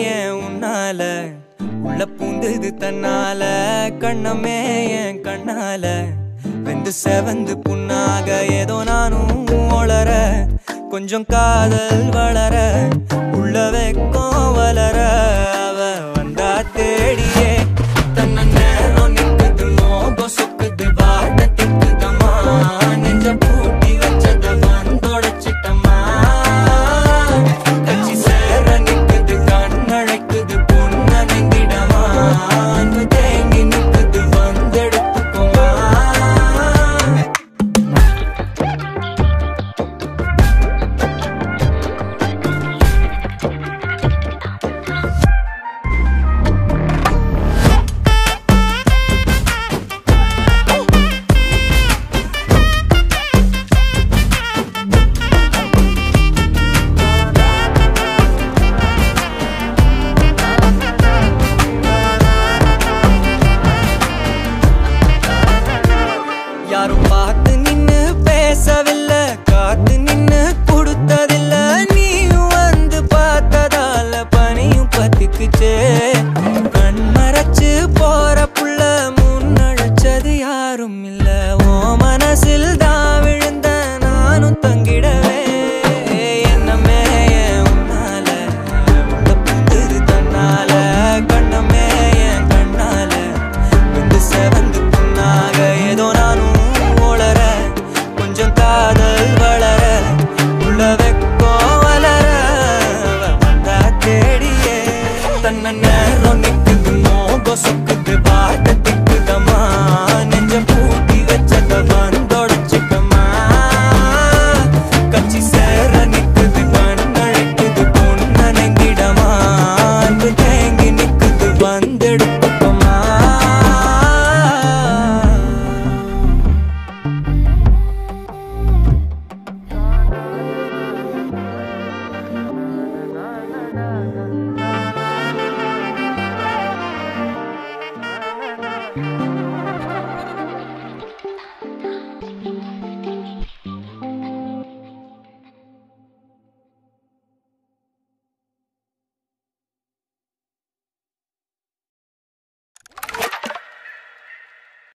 ஏன் உன்னால உள்ள பூந்தது தன்னால கண்ணமே என் கண்ணால வெந்து செவந்து புண்ணாக ஏதோ நானும் ஒளர கொஞ்சம் காதல் வளர உள்ள வெக்கம் வளர அவ வந்தா தேடியே தன்ன நேரம் நிக்குது மோகம் சொக்குது வார்த்தை திக்குதம்மா நெஞ்ச பூட்டி வச்சத வந்தொடைச்சிட்டம்மா கட்சி சேர நிக்குது கண்ணழைக்குது பொண்ண நெங்கிடமா அன்பு தேங்கி நிக்குது வந்தெடுத்துக்குமா யாரும் பார்த்து நின்னு பேசவில்லை காத்து நின்னு கொடுத்ததில்ல நீயும் வந்து பார்த்ததால பனியும் பத்திக்குச்சே கண் மறைச்சு போற புள்ள முன்னழைச்சது யாரும் இல்ல ஓ மனசில் தான் விழுந்த நானும் தங்கிடவே என்னமே உன்னால உள்ள புந்தது தன்னால கண்ணமே என் கண்ணால வந்து செவந்து புண்ணாக ஏதோ நானும் கொஞ்சம் காதல் வளர உள்ள வெக்கோ வளர வந்தா தேடியே தன்ன நேரம் நிக்குது மோகம் சொக்க